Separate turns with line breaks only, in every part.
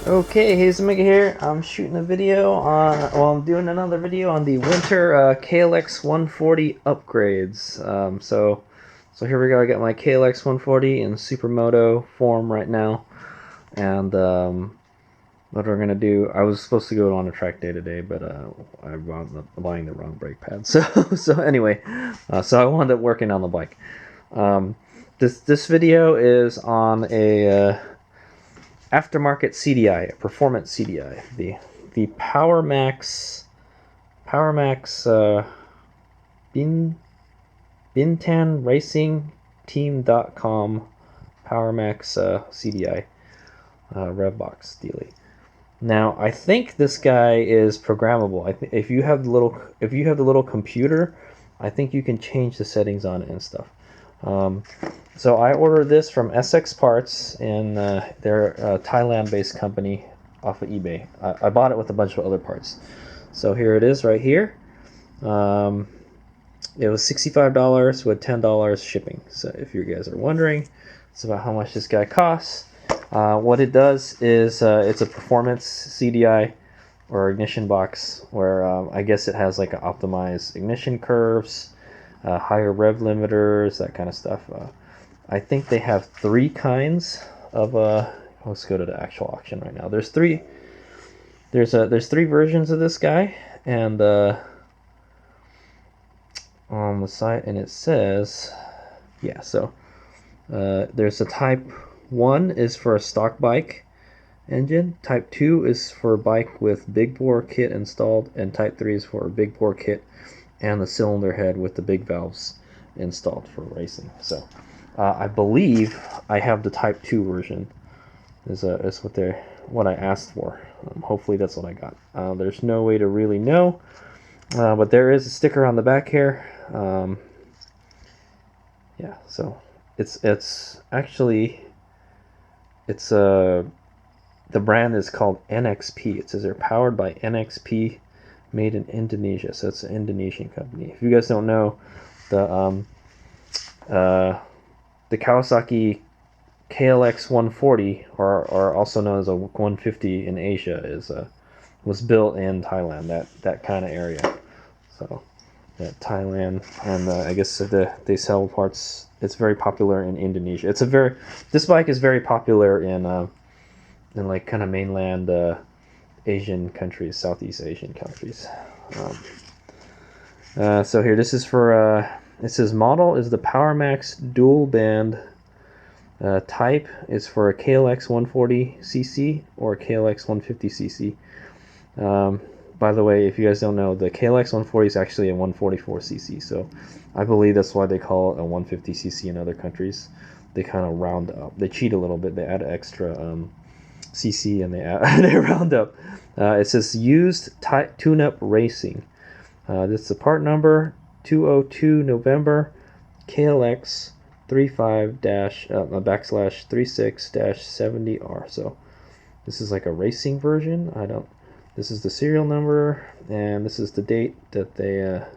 Okay, Hazelmega here. I'm shooting a video on, I'm doing another video on the winter KLX140 upgrades. So here we go. I got my KLX140 in supermoto form right now, and what we're gonna do. I was supposed to go on a track day today, but I wound up buying the wrong brake pad. So anyway, so I wound up working on the bike. This video is on a aftermarket CDI, a performance CDI, the Power Max Bintan Racing Team.com Power Max CDI rev box dealie. Now I think this guy is programmable. If you have the little computer, I think you can change the settings on it and stuff. So I ordered this from SX Parts, and they're a Thailand-based company off of eBay. I bought it with a bunch of other parts. So here it is right here. It was $65 with $10 shipping. So if you guys are wondering, it's about how much this guy costs. What it does is it's a performance CDI or ignition box where I guess it has like an optimized ignition curves, higher rev limiters, that kind of stuff. I think they have three kinds of let's go to the actual auction right now. There's three versions of this guy, and on the site, and it says, yeah, so there's a type 1 is for a stock bike engine, type 2 is for a bike with big bore kit installed, and type 3 is for a big bore kit and the cylinder head with the big valves installed for racing. So I believe I have the Type 2 version. Is what I asked for. Hopefully that's what I got. There's no way to really know, but there is a sticker on the back here. Yeah, so it's actually the brand is called NXP. It says they're powered by NXP, made in Indonesia. So it's an Indonesian company. If you guys don't know, the Kawasaki KLX140, or also known as a 150 in Asia, was built in Thailand, that kind of area. So that Thailand, and I guess they sell parts. It's very popular in Indonesia. This bike is very popular in like kind of mainland Asian countries, Southeast Asian countries. So here, this is for it says model is the Power Max dual band. Type is for a KLX 140cc or a KLX 150cc. By the way, if you guys don't know, the KLX 140 is actually a 144cc, so I believe that's why they call it a 150cc in other countries. They kind of round up. They cheat a little bit. They add extra cc and they round up. It says used tune-up racing. This is the part number 202 November KLX 35-/36-70R. So this is like a racing version. This is the serial number, and this is the date that that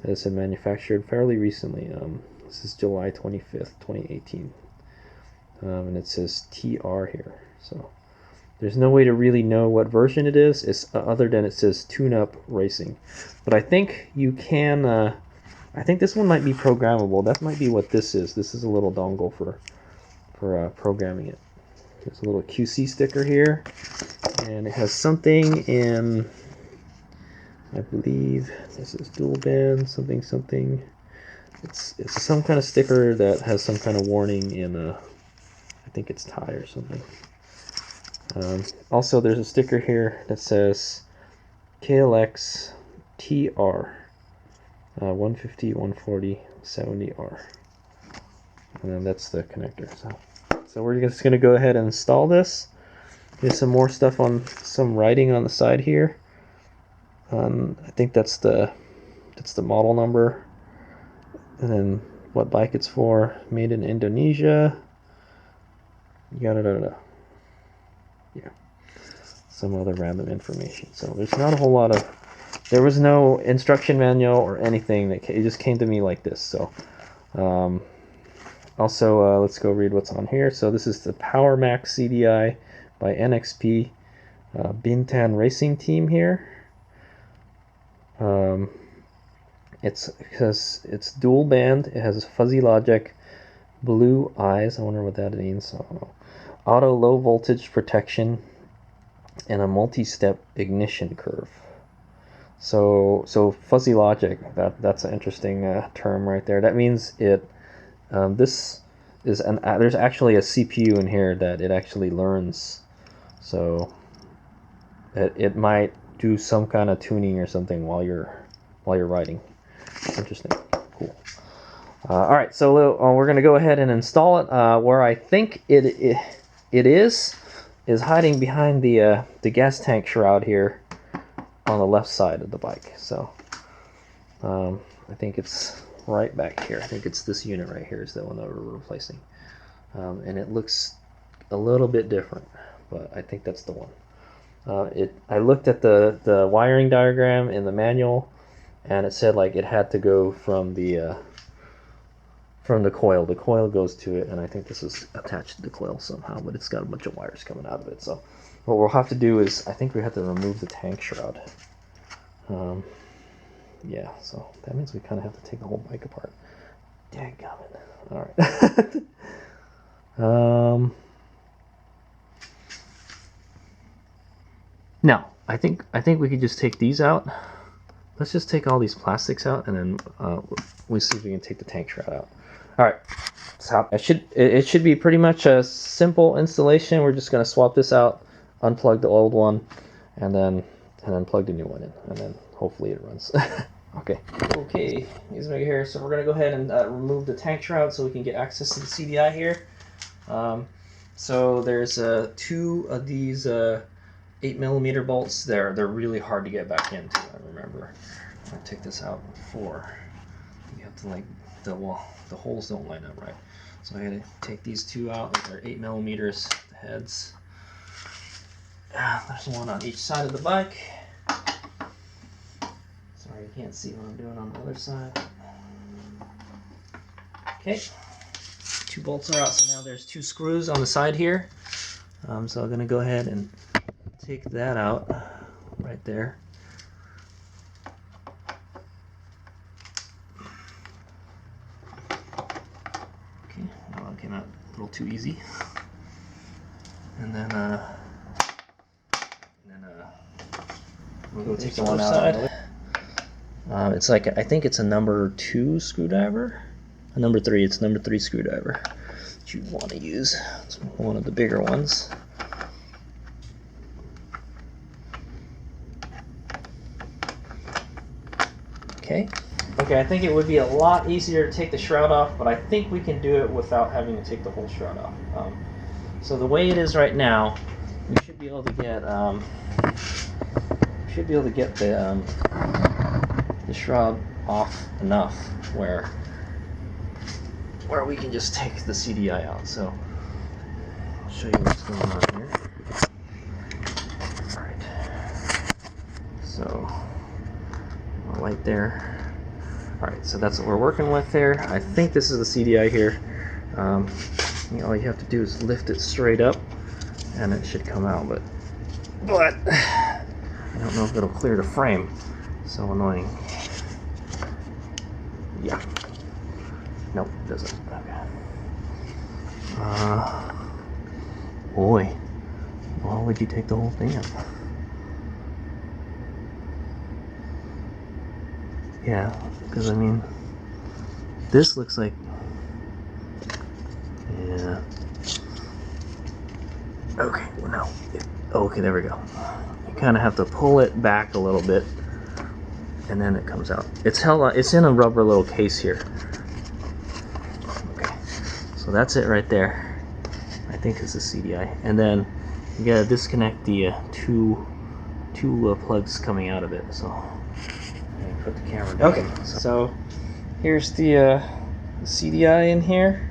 it's been manufactured fairly recently. This is July 25th, 2018. And it says TR here. So there's no way to really know what version it is. It's other than it says tune-up racing. But I think you can. I think this one might be programmable. That might be what this is. This is a little dongle for programming it. There's a little QC sticker here, and it has something in. I believe this is dual band something. It's some kind of sticker that has some kind of warning in I think it's Thai or something. Also, there's a sticker here that says KLX TR 150, 140, 70R, and then that's the connector. So we're just going to go ahead and install this. There's some more stuff on some writing on the side here. I think that's the model number, and then what bike it's for. Made in Indonesia. Yeah, some other random information. So there's not a whole lot of. There was no instruction manual or anything. It just came to me like this. So also let's go read what's on here. So this is the Power Max CDI by NXP Bintan Racing Team here. It's dual band. It has fuzzy logic, blue eyes. I wonder what that means. I don't know. Auto low voltage protection, and a multi-step ignition curve. So fuzzy logic. That's an interesting term right there. That means it. This is there's actually a CPU in here that it actually learns. So it might do some kind of tuning or something while you're riding. Interesting. Cool. All right, so we're going to go ahead and install it. Where I think it is hiding behind the gas tank shroud here on the left side of the bike. So I think it's right back here. I think it's this unit right here is the one that we're replacing. And it looks a little bit different, but I think that's the one. I looked at the wiring diagram in the manual, and it said like it had to go from the coil. The coil goes to it, and I think this is attached to the coil somehow, but it's got a bunch of wires coming out of it. So what we'll have to do is, I think we have to remove the tank shroud. Yeah, so that means we kind of have to take the whole bike apart. Dadgummit. All right. Now, I think we could just take these out. Let's just take all these plastics out, and then we'll see if we can take the tank shroud out. All right, so it should be pretty much a simple installation. We're just gonna swap this out, unplug the old one, and then plug the new one in, and then hopefully it runs. Okay, here's me here. So we're gonna go ahead and remove the tank shroud so we can get access to the CDI here. So there's 2 of these 8mm bolts there. They're really hard to get back into. I remember I took this out before. You have to like the holes don't line up right. So I had to take these 2 out. They're 8mm, the heads. There's one on each side of the bike. Sorry, you can't see what I'm doing on the other side. Okay, 2 bolts are out. So now there's 2 screws on the side here. So I'm gonna go ahead and take that out right there. Okay, well, that came out a little too easy. And then we'll go take the one out. It's like, I think it's a number 2 screwdriver. A number 3. It's number 3 screwdriver that you want to use. It's one of the bigger ones. Okay, I think it would be a lot easier to take the shroud off, but I think we can do it without having to take the whole shroud off. So the way it is right now, we should be able to get the shroud off enough where we can just take the CDI out. So I'll show you what's going on here. All right. So right there. Alright, so that's what we're working with there. I think this is the CDI here. All you have to do is lift it straight up and it should come out, but I don't know if it'll clear the frame. So annoying. Yeah. Nope, it doesn't. Okay. Boy. Why would you take the whole thing out? Yeah, because I mean, this looks like, yeah. Okay, well no. Okay, there we go. You kind of have to pull it back a little bit, and then it comes out. It's held. It's in a rubber little case here. Okay, so that's it right there. I think it's a CDI, and then you gotta disconnect the two plugs coming out of it. So. Put the camera down. Okay, so here's the CDI in here.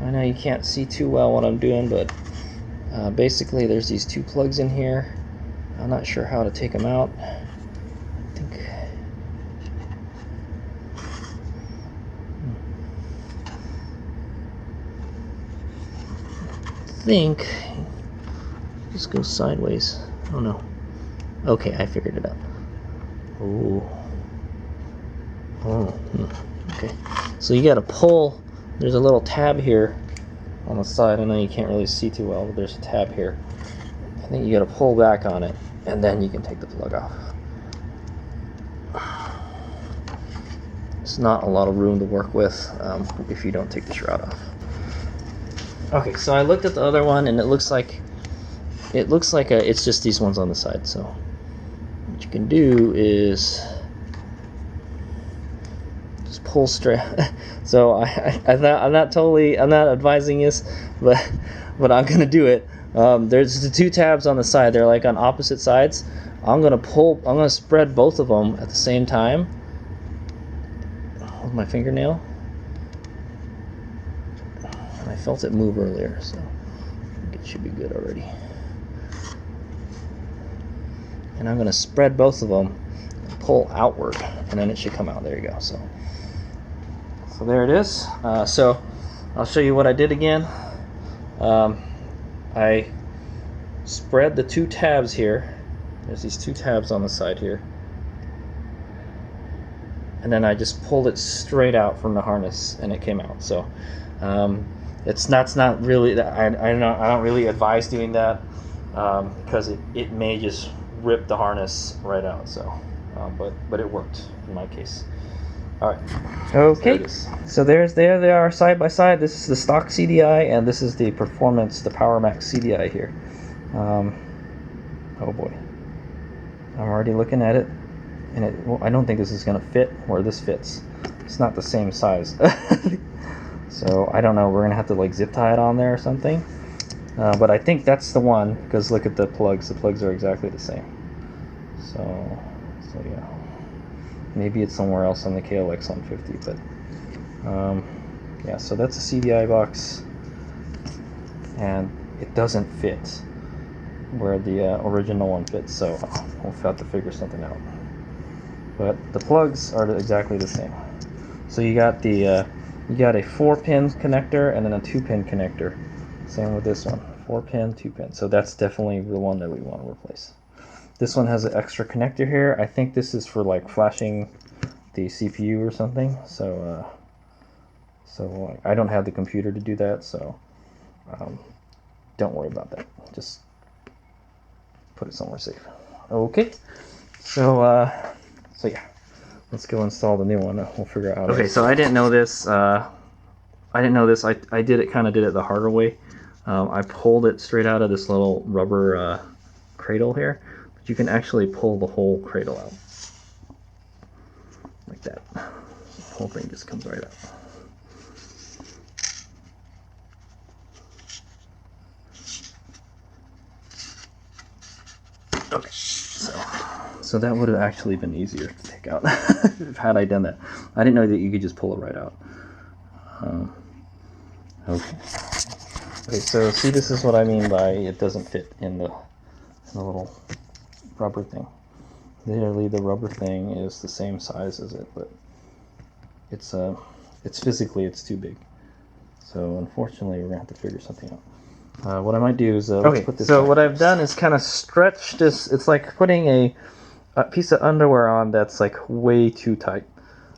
I know you can't see too well what I'm doing, but basically there's these 2 plugs in here. I'm not sure how to take them out. I think just go sideways. Oh no. Okay, I figured it out. Ooh. Oh, okay. So you gotta pull, there's a little tab here on the side. I know you can't really see too well, but there's a tab here. I think you gotta pull back on it, and then you can take the plug off. It's not a lot of room to work with if you don't take the shroud off. Okay, so I looked at the other one, and it looks like it's just these ones on the side. So what you can do is just pull straight. So I'm not advising this, but I'm gonna do it. There's the two tabs on the side. They're like on opposite sides. I'm gonna spread both of them at the same time with my fingernail. And I felt it move earlier, so I think it should be good already. And I'm gonna spread both of them and pull outward, and then it should come out. There you go. So there it is. So I'll show you what I did again. I spread the two tabs here. There's these two tabs on the side here. And then I just pulled it straight out from the harness, and it came out. So that's not really, I don't really advise doing that because it may just rip the harness right out. So, but it worked in my case. All right. Okay. So there they are side by side. This is the stock CDI, and this is the performance, the Power Max CDI here. Oh boy, I'm already looking at it, and well, I don't think this is gonna fit where this fits. It's not the same size. So I don't know. We're gonna have to like zip tie it on there or something. But I think that's the one, because look at the plugs. The plugs are exactly the same. So yeah. Maybe it's somewhere else on the KLX140, but yeah, so that's a CDI box, and it doesn't fit where the original one fits, so we'll have to figure something out. But the plugs are exactly the same. So you got a 4-pin connector and then a 2-pin connector. Same with this one, 4-pin, 2-pin. So that's definitely the one that we want to replace. This one has an extra connector here. I think this is for like flashing the CPU or something. So I don't have the computer to do that, so don't worry about that. Just put it somewhere safe. Okay. So yeah, let's go install the new one. We'll figure out. Okay. So I didn't know this. I did it the harder way. I pulled it straight out of this little rubber cradle here. You can actually pull the whole cradle out like that. The whole thing just comes right out. Okay, so that would have actually been easier to take out had I done that. I didn't know that you could just pull it right out. Okay, so see, this is what I mean by it doesn't fit in the little rubber thing. Literally, the rubber thing is the same size as it, but it's physically it's too big. So unfortunately, we're gonna have to figure something out. What I might do is let's put this. So what I've done is kind of stretch this. It's like putting a piece of underwear on that's like way too tight.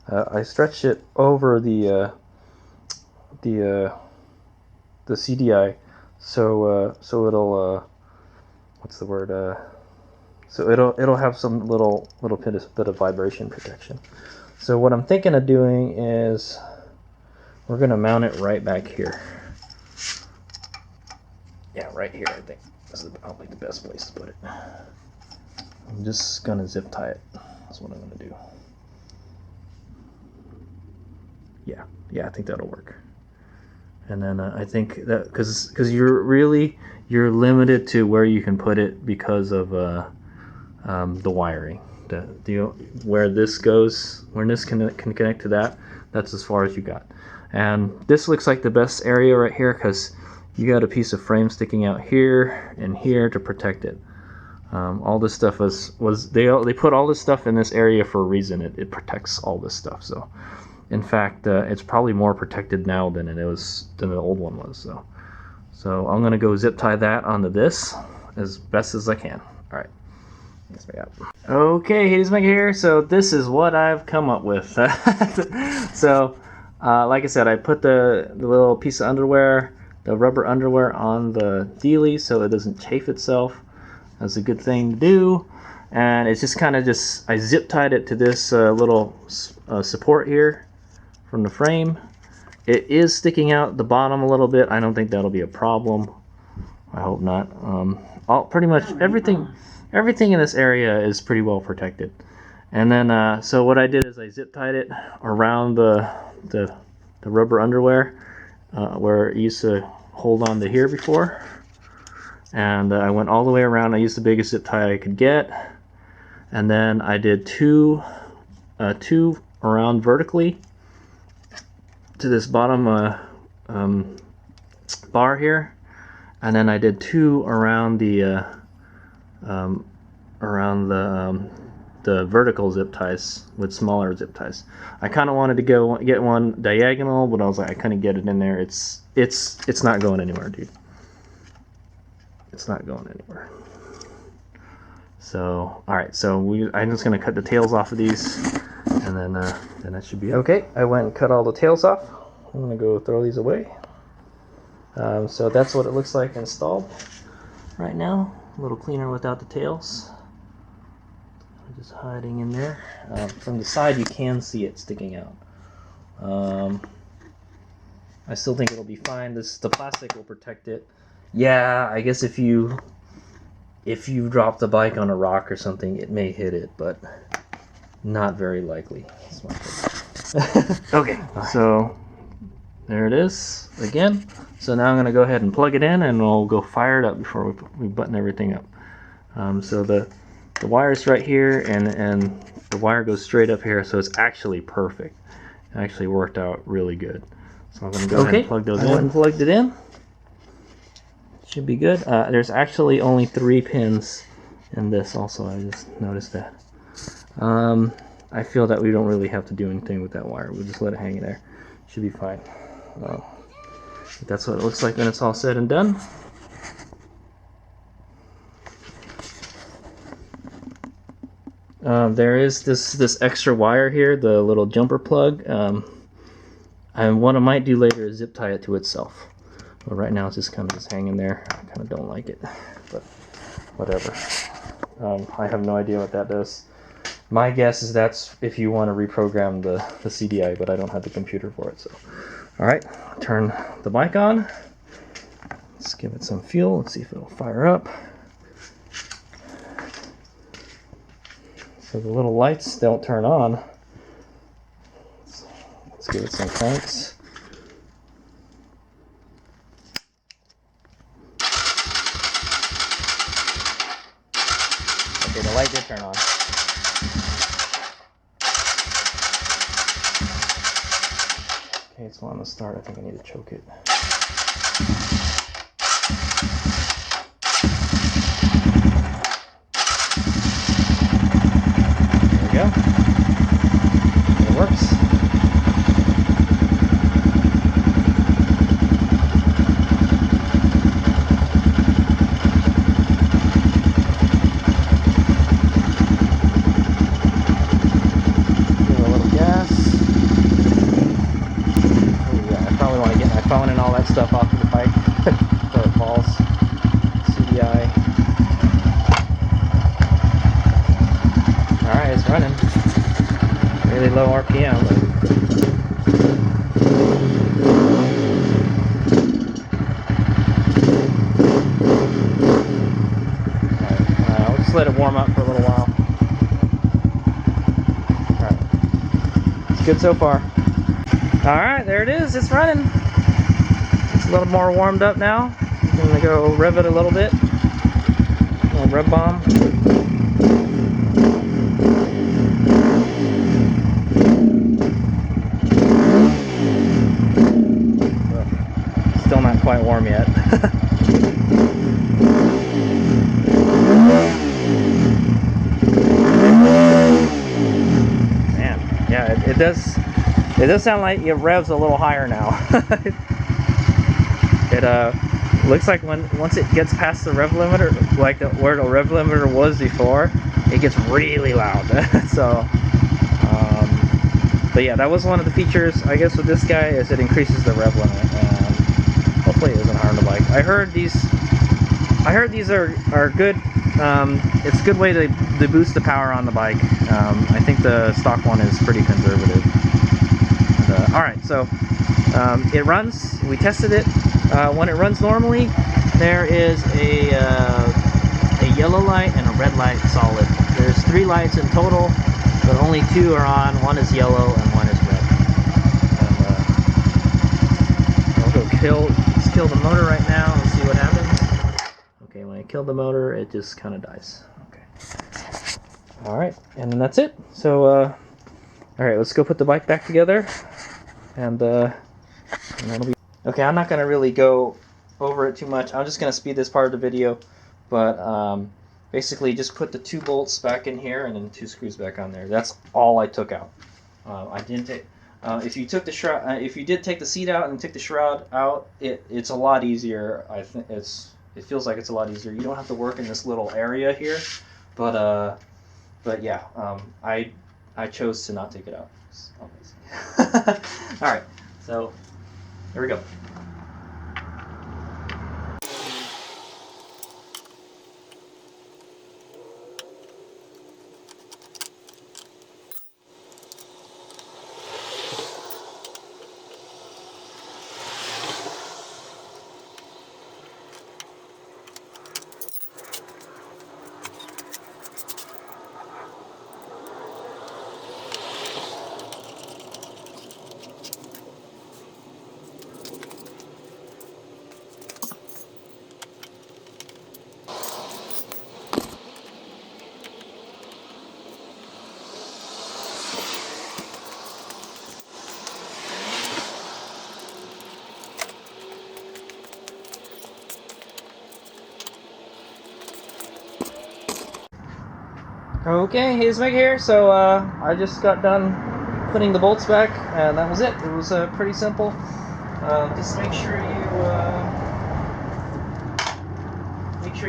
I stretched it over the CDI, so it'll what's the word? So it'll have some little bit of vibration protection. So what I'm thinking of doing is we're gonna mount it right back here. Yeah, right here. I think this is probably the best place to put it. I'm just gonna zip tie it. That's what I'm gonna do. Yeah, I think that'll work. And then I think that because you're limited to where you can put it because of the wiring. Where this goes, where this can connect to that, that's as far as you got. And this looks like the best area right here because you got a piece of frame sticking out here and here to protect it. All this stuff they put all this stuff in this area for a reason. It protects all this stuff. So in fact, it's probably more protected now than the old one was. So I'm gonna go zip tie that onto this, as best as I can. All right. Okay, Hades Maker here. So this is what I've come up with. So, like I said, I put the little piece of underwear, the rubber underwear, on the dealie so it doesn't chafe itself. That's a good thing to do. And it's just kind of I zip tied it to this little support here from the frame. It is sticking out the bottom a little bit. I don't think that'll be a problem. I hope not. Pretty much everything in this area is pretty well protected. And then so what I did is I zip tied it around the rubber underwear where it used to hold on to here before. And I went all the way around. I used the biggest zip tie I could get. And then I did two around vertically to this bottom bar here, and then I did 2 around the vertical zip ties with smaller zip ties. I kind of wanted to get one diagonal, but I was like, I couldn't get it in there. It's not going anywhere, dude. It's not going anywhere. So, all right. So I'm just gonna cut the tails off of these, and then that should be okay. I went and cut all the tails off. I'm gonna go throw these away. So that's what it looks like installed right now. A little cleaner without the tails. Just hiding in there. From the side, you can see it sticking out. I still think it'll be fine. The plastic will protect it. Yeah, I guess if you drop the bike on a rock or something, it may hit it, but not very likely. Okay, so there it is again. So now I'm going to go ahead and plug it in, and we'll go fire it up before we button everything up. So the wire's right here, and the wire goes straight up here, so it's actually perfect. It actually worked out really good. So I'm going to go ahead and plug those in. I went and plugged it in. Should be good. There's actually only 3 pins in this also. I just noticed that. I feel that we don't really have to do anything with that wire. We'll just let it hang in there. Should be fine. That's what it looks like when it's all said and done. There is this extra wire here, the little jumper plug. And what I might do later is zip tie it to itself. But right now it's just kind of hanging there. I kind of don't like it, but whatever. I have no idea what that does. My guess is that's if you want to reprogram the CDI, but I don't have the computer for it. So, all right, turn the bike on. Let's give it some fuel. Let's see if it'll fire up. So the little lights don't turn on. Let's give it some cranks. Okay, the light did turn on. Okay, it's wanting to start. I think I need to choke it. There we go. It works. Phone and all that stuff off of the bike before it falls. CDI. Alright, it's running. Really low RPM. Alright, I'll just let it warm up for a little while. Alright. It's good so far. Alright, there it is. It's running. A little more warmed up now. I'm gonna go rev it a little bit. A little rev bomb. Still not quite warm yet. Man, yeah, it does sound like it revs a little higher now. Looks like once it gets past the rev limiter, like where the rev limiter was before, it gets really loud. So, but yeah, that was one of the features, I guess, with this guy, is it increases the rev limit, and hopefully it doesn't harm the bike. I heard these are good. It's a good way to boost the power on the bike. I think the stock one is pretty conservative. And, all right, so it runs. We tested it. When it runs normally, there is a yellow light and a red light solid. There's 3 lights in total, but only 2 are on. One is yellow and one is red. And I'll go let's kill the motor right now and see what happens. Okay, when I kill the motor, it just kind of dies. Okay. All right, and then that's it. So, all right, let's go put the bike back together, and that'll be. Okay, I'm not going to really go over it too much. I'm just going to speed this part of the video, but basically just put the 2 bolts back in here and then 2 screws back on there. That's all I took out. I didn't take. If you took the shroud, if you did take the seat out and took the shroud out, it's a lot easier. I think it feels like it's a lot easier. You don't have to work in this little area here, but yeah, I chose to not take it out. It's amazing. All right, so. Here we go. Okay, here's Meg here. So I just got done putting the bolts back, and that was it. It was pretty simple. Just make sure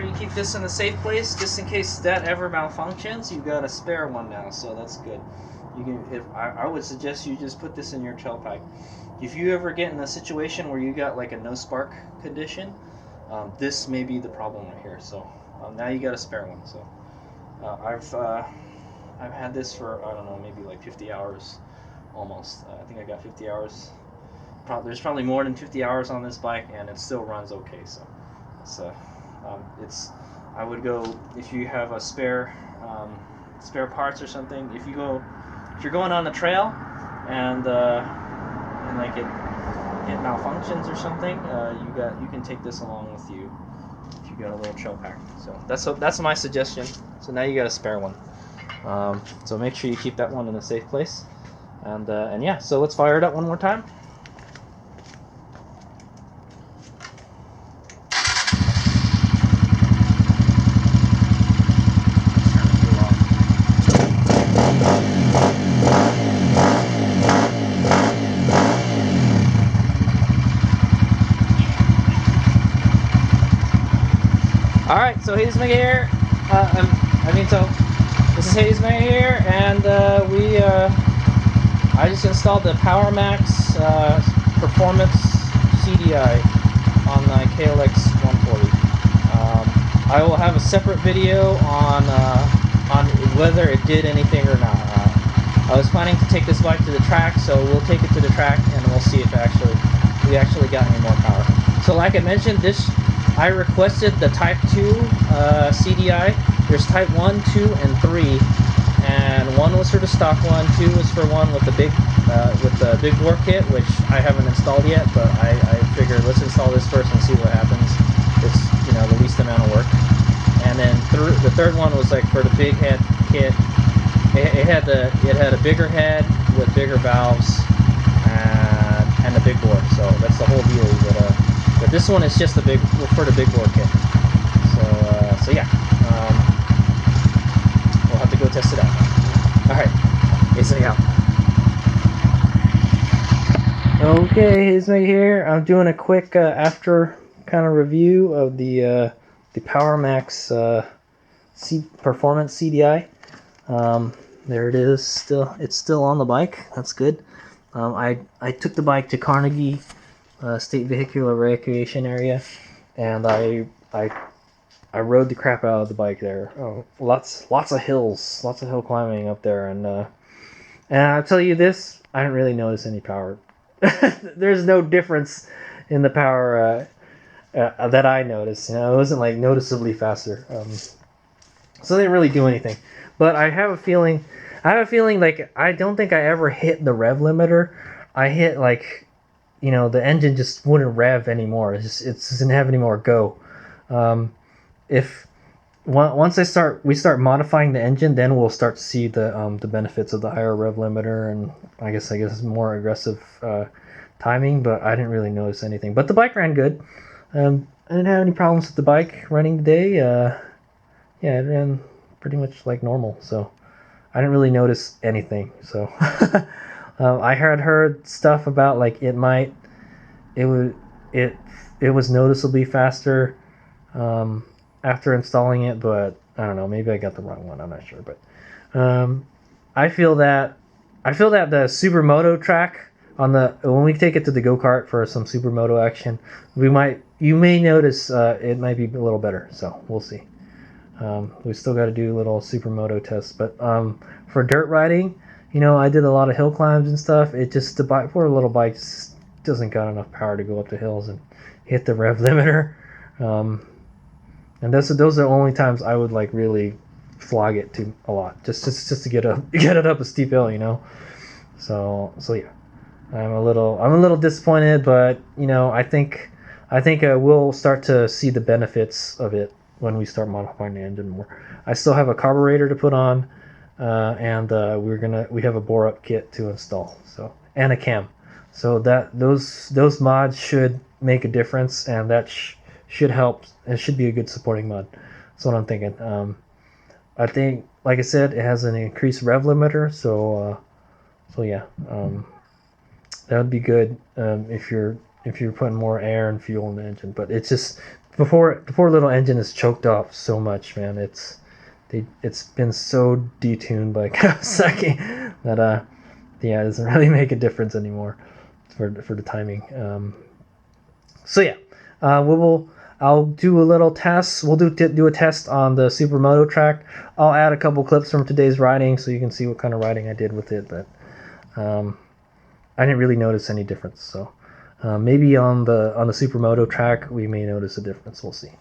you keep this in a safe place, just in case that ever malfunctions. You've got a spare one now, so that's good. You can. I would suggest you just put this in your trail pack. If you ever get in a situation where you got like a no spark condition, this may be the problem right here. So now you got a spare one. So. I've had this for, I don't know, maybe like 50 hours almost. I think I got 50 hours. There's probably more than 50 hours on this bike, and it still runs okay. So I would go, if you have a spare parts or something. If you're going on the trail and like it malfunctions or something, you can take this along with you. You got a little trail pack, so that's my suggestion. So now you got a spare one, so make sure you keep that one in a safe place, and yeah, so let's fire it up one more time. Alright, so Hayes Mega here. So this is Hayes Mega here, and I just installed the Power Max Performance CDI on the KLX140. I will have a separate video on whether it did anything or not. I was planning to take this bike to the track, so we'll take it to the track and we'll see if we actually got any more power. So like I mentioned, I requested the Type 2 CDI. There's Type 1, 2, and 3, and 1 was for the stock one, 2 was for one with the big bore kit, which I haven't installed yet, but I figured let's install this first and see what happens. It's the least amount of work. And then the third one was like for the big head kit. It had a bigger head with bigger valves and the big bore. So that's the whole deal. But this one is just for the big bore kit. So yeah, we'll have to go test it out. All right, Ismay out. Okay, Ismay here. I'm doing a quick after kind of review of the Power Max Performance CDI. There it is. It's still on the bike. That's good. I took the bike to Carnegie State Vehicular Recreation Area, and I rode the crap out of the bike there. Oh, lots of hills, lots of hill climbing up there, and I'll tell you this: I didn't really notice any power. There's no difference in the power that I noticed. You know, it wasn't like noticeably faster. So they didn't really do anything. But I have a feeling like I don't think I ever hit the rev limiter. I hit like, you know, the engine just wouldn't rev anymore. It doesn't have any more go. If once we start modifying the engine, then we'll start to see the benefits of the higher rev limiter and I guess more aggressive timing. But I didn't really notice anything. But the bike ran good. I didn't have any problems with the bike running today. Yeah, it ran pretty much like normal. So I didn't really notice anything. So I had heard stuff about like it was noticeably faster after installing it, but I don't know, maybe I got the wrong one, I'm not sure. But I feel that the supermoto track when we take it to the go-kart for some supermoto action, you may notice it might be a little better, so we'll see. We still got to do little supermoto tests, but for dirt riding, you know, I did a lot of hill climbs and stuff. It just the poor little bike just doesn't got enough power to go up the hills and hit the rev limiter. And those are the only times I would like really flog it to a lot, just to get it up a steep hill, you know. So yeah, I'm a little disappointed, but you know, I think we'll start to see the benefits of it when we start modifying the engine more. I still have a carburetor to put on, and we have a bore up kit to install, so, and a cam, so that those mods should make a difference, and that should help. It should be a good supporting mod. That's what I'm thinking. I think, like I said, it has an increased rev limiter, so yeah, that would be good if you're putting more air and fuel in the engine. But it's just before the poor little engine is choked off so much, man. It's been so detuned by Kawasaki that yeah, it doesn't really make a difference anymore for the timing. So yeah, I'll do a little test. We'll do a test on the supermoto track. I'll add a couple clips from today's riding so you can see what kind of riding I did with it. But I didn't really notice any difference. So maybe on the supermoto track we may notice a difference. We'll see.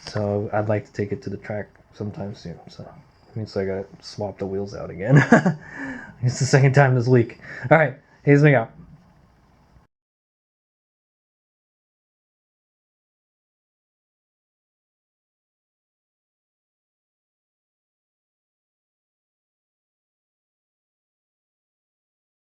So I'd like to take it to the track sometime soon. So it means I gotta swap the wheels out again. It's the second time this week. All right, here's me out.